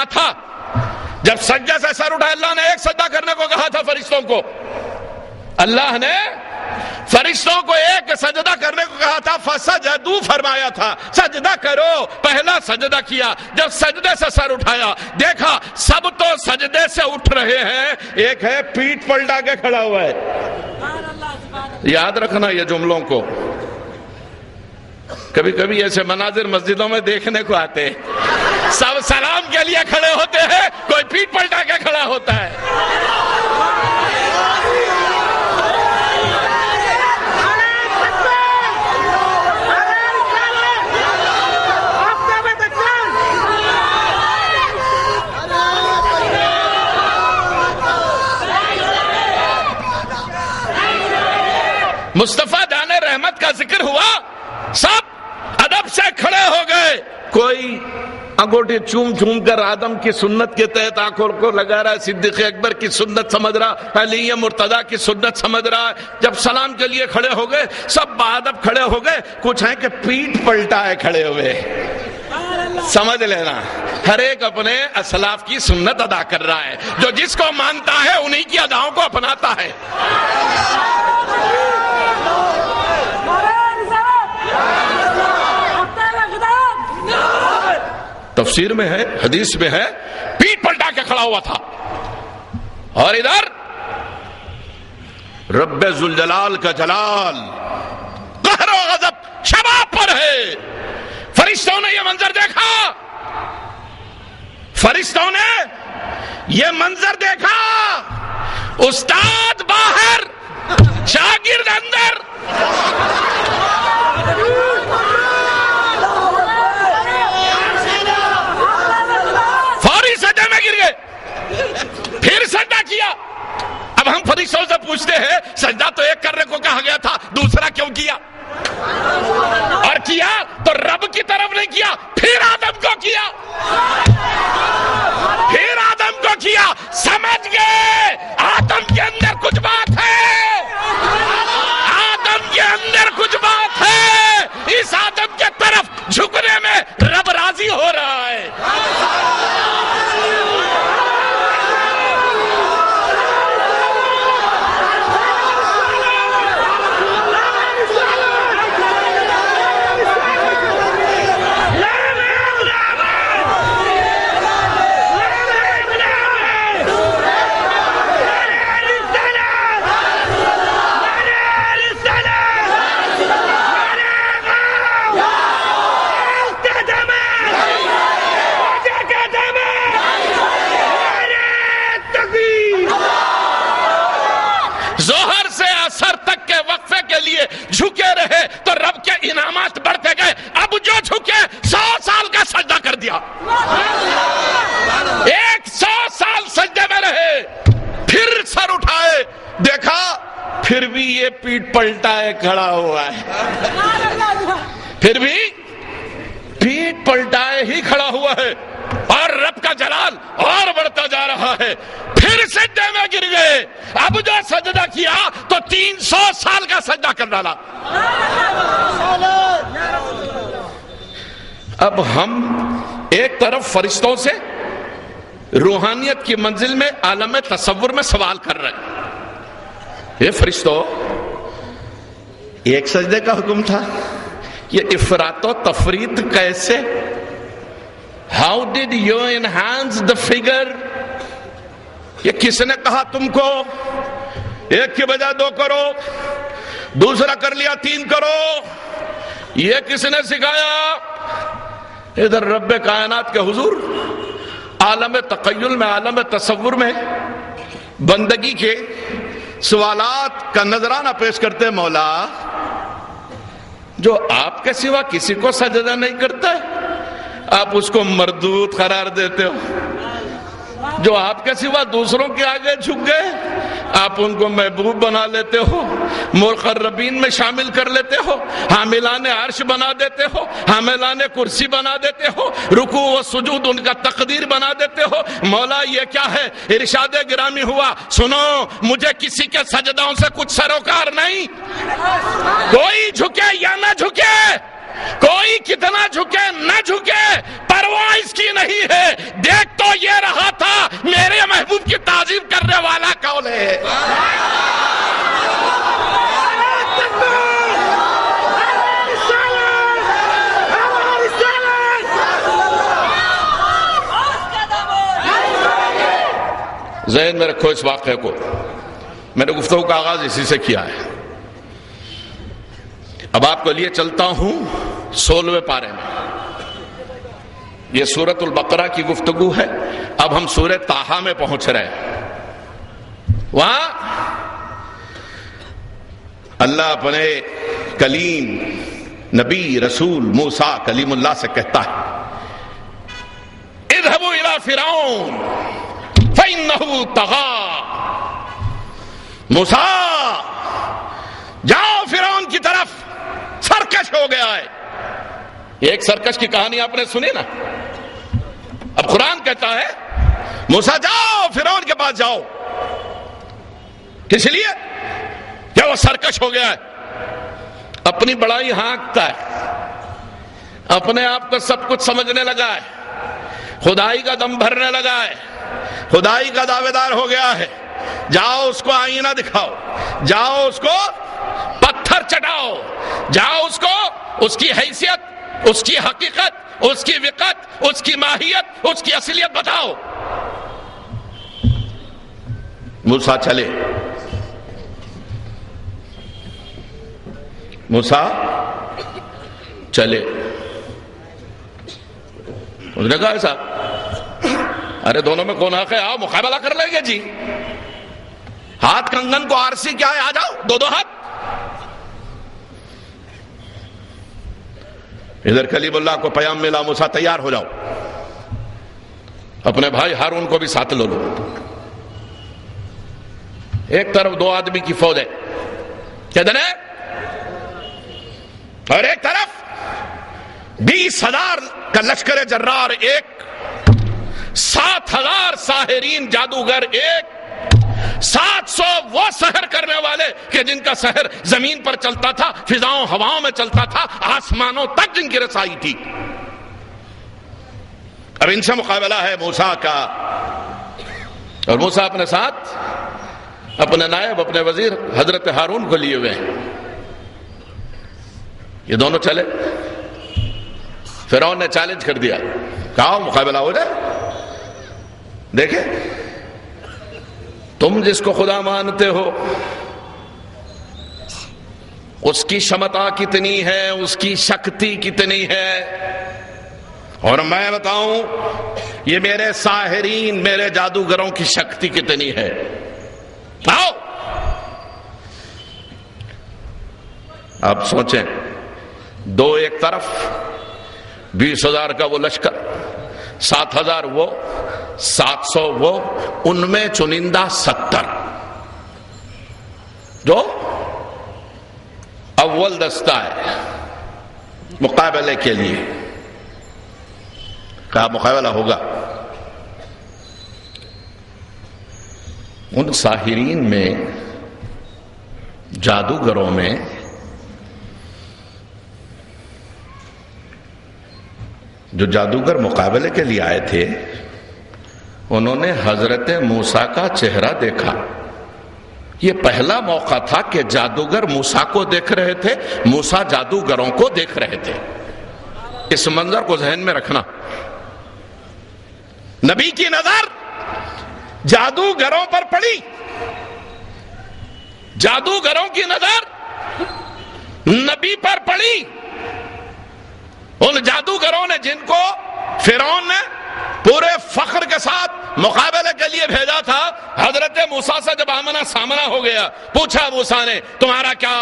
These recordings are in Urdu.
کیا تھا؟ جب سجدہ سے سر اٹھائے، اللہ نے ایک سجدہ کرنے کو کہا تھا فرشتوں کو، اللہ نے فرشتوں کو ایک سجدہ کرنے کو کہا تھا، فسجدوا فرمایا تھا، سجدہ کرو، پہلا سجدہ کیا۔ جب سجدے سے سر اٹھایا، دیکھا سب تو سجدے سے اٹھ رہے ہیں، ایک ہے پیٹھ پلٹا کے کھڑا ہوا ہے۔ یاد رکھنا یہ جملوں کو، کبھی کبھی ایسے مناظر مسجدوں میں دیکھنے کو آتے ہیں، سب سلام کے لیے کھڑے ہوتے ہیں، کوئی پیٹھ پلٹا کے کھڑا ہوتا ہے۔ مصطفیٰ جان رحمت کا ذکر ہوا، سب ادب سے کھڑے ہو گئے، کوئی انگوٹھی چوم چوم کر آدم کی سنت کے تحت آنکھوں کو لگا رہا ہے، صدیق اکبر کی سنت سمجھ رہا، علی مرتضیٰ کی سنت سمجھ رہا ہے۔ جب سلام کے لیے کھڑے ہو گئے، سب باادب کھڑے ہو گئے، کچھ ہیں کہ پیٹھ پلٹا ہے کھڑے ہوئے۔ سمجھ لینا، ہر ایک اپنے اسلاف کی سنت ادا کر رہا ہے، جو جس کو مانتا ہے انہی کی اداؤں کو اپناتا ہے۔ تفسیر میں ہے، حدیث میں ہے، پیٹھ پلٹا کے کھڑا ہوا تھا۔ اور ادھر رب ذوالجلال کا جلال، قہر و غضب شباب پر ہے۔ فرشتوں نے یہ منظر دیکھا، فرشتوں نے یہ منظر دیکھا، استاد باہر، شاگرد اندر۔ فوری سجدے میں گر گئے، پھر سجدہ کیا۔ اب ہم فرشتوں سے پوچھتے ہیں، سجدہ تو ایک کرنے کو کہا گیا تھا، دوسرا کیوں کیا؟ اور کیا تو رب کی طرف نہیں کیا، پھر آدم کو کیا، پھر آدم کو کیا۔ سمجھ گئے آدم کے اندر کچھ بات ہے، آدم کے اندر کچھ بات ہے، اس آدم کے طرف جھکنے میں رب راضی ہو رہا ہے۔ ظہر سے عصر تک کے وقفے کے لیے جھکے رہے تو رب کے انعامات بڑھتے گئے۔ اب جو جھکے 100 سال کا سجدہ کر دیا، 100 سال سجدے میں رہے، پھر سر اٹھائے، دیکھا پھر بھی یہ پیٹھ پلٹا ہے کھڑا ہوا ہے، پھر بھی پیٹھ پلٹائے ہی کھڑا ہوا ہے، اور رب کا جلال اور بڑھتا جا رہا ہے۔ پھر سجدے میں گر گئے، اب جو سجدہ کیا تو 300 سال کا سجدہ کر ڈالا۔ اب ہم ایک طرف فرشتوں سے روحانیت کی منزل میں عالم تصور میں سوال کر رہے ہیں، یہ فرشتوں ایک سجدے کا حکم تھا، یہ افراط و تفریط کیسے؟ How did you enhance the figure؟ یہ کس نے کہا تم کو ایک کی بجائے 2 کرو، دوسرا کر لیا 3 کرو، یہ کس نے سکھایا؟ ادھر رب کائنات کے حضور عالم تخیل میں، عالم تصور میں بندگی کے سوالات کا نذرانہ پیش کرتے، مولا جو آپ کے سوا کسی کو سجدہ نہیں کرتا ہے آپ اس کو مردود قرار دیتے ہو، جو آپ کے سوا دوسروں کے آگے جھک گئے آپ ان کو محبوب بنا لیتے ہو، مقربین میں شامل کر لیتے ہو، حاملان عرش بنا دیتے ہو، حاملان کرسی بنا دیتے ہو، رکوع و سجود ان کا تقدیر بنا دیتے ہو۔ مولا یہ کیا ہے؟ ارشاد گرامی ہوا، سنو مجھے کسی کے سجدوں سے کچھ سروکار نہیں، کوئی جھکے یا نہ جھکے، کوئی کتنا جھکے نہ جھکے، پرواہ اس کی نہیں ہے، دیکھ تو ذہن میں رکھو اس واقعے کو، میں نے گفتگو کا آغاز اسی سے کیا ہے۔ اب آپ کو لیے چلتا ہوں 16ویں پارے میں۔ یہ سورۃ البقرہ کی گفتگو ہے، اب ہم سورہ طٰہٰ میں پہنچ رہے ہیں۔ وہاں اللہ اپنے کلیم نبی رسول موسیٰ کلیم اللہ سے کہتا ہے اذهبوا الى فرعون فإنه طغى، موسیٰ جاؤ فرعون کی طرف، سرکش ہو گیا ہے۔ ایک سرکش کی کہانی آپ نے سنی نا، اب قرآن کہتا ہے موسیٰ جاؤ فرعون کے پاس جاؤ، کس لیے؟ کیا وہ سرکش ہو گیا ہے، اپنی بڑائی ہانکتا ہے، اپنے آپ کو سب کچھ سمجھنے لگا ہے، خدائی کا دم بھرنے لگا ہے، خدائی کا دعوے دار ہو گیا ہے۔ جاؤ اس کو آئینہ دکھاؤ، جاؤ اس کو پتھر چٹاؤ، جاؤ اس کو اس کی حیثیت، اس کی حقیقت، اس کی وقت، اس کی ماہیت، اس کی اصلیت بتاؤ۔ موسیٰ چلے، موسیٰ چلے، اس نے کہا ایسا، ارے دونوں میں کون حق ہے، آؤ مقابلہ کر لیں گے جی، ہاتھ کنگن کو آرسی کیا ہے، آ جاؤ دو دو ہاتھ۔ ادھر کلیم اللہ کو پیام ملا، موسیٰ تیار ہو جاؤ، اپنے بھائی ہارون کو بھی ساتھ لو۔ ایک طرف 2 آدمی کی فوج ہے کہتے ہیں، اور ایک طرف 20,000 کا لشکر جرار، ایک 7,000 ساحرین جادوگر، ایک 700 وہ سحر کرنے والے کہ جن کا سحر زمین پر چلتا تھا، فضاؤں ہواؤں میں چلتا تھا، آسمانوں تک جن کی رسائی تھی۔ اب ان سے مقابلہ ہے موسیٰ کا، اور موسیٰ اپنے ساتھ اپنے نائب، اپنے وزیر حضرت ہارون کو لیے ہوئے ہیں۔ یہ دونوں چلے، فرعون نے چیلنج کر دیا، کہا مقابلہ ہو جائے، دیکھیں تم جس کو خدا مانتے ہو اس کی شمتا کتنی ہے، اس کی شکتی کتنی ہے، اور میں بتاؤں یہ میرے ساحرین، میرے جادوگروں کی شکتی کتنی ہے۔ آؤ آپ سوچیں، 2 ایک طرف، 20,000 کا وہ لشکر، 7,000 وہ، 700 وہ، ان میں چنندہ 70 جو اول دستہ ہے مقابلے کے لیے۔ کہا مقابلہ ہوگا۔ ان ساحرین میں، جادوگروں میں جو جادوگر مقابلے کے لیے آئے تھے، انہوں نے حضرت موسیٰ کا چہرہ دیکھا۔ یہ پہلا موقع تھا کہ جادوگر موسیٰ کو دیکھ رہے تھے، موسیٰ جادوگروں کو دیکھ رہے تھے۔ اس منظر کو ذہن میں رکھنا، نبی کی نظر جادوگروں پر پڑی، جادوگروں کی نظر نبی پر پڑی۔ ان جادوگروں نے جن کو فرعون نے پورے فخر کے ساتھ مقابلے کے لیے بھیجا تھا، حضرت موسیٰ سے جب آمنا سامنا ہو گیا، پوچھا موسیٰ نے تمہارا کیا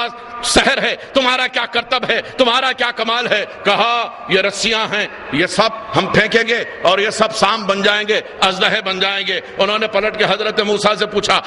سحر ہے، تمہارا کیا کرتب ہے، تمہارا کیا کمال ہے؟ کہا یہ رسیاں ہیں، یہ سب ہم پھینکیں گے اور یہ سب سام بن جائیں گے، اژدہے بن جائیں گے۔ انہوں نے پلٹ کے حضرت موسیٰ سے پوچھا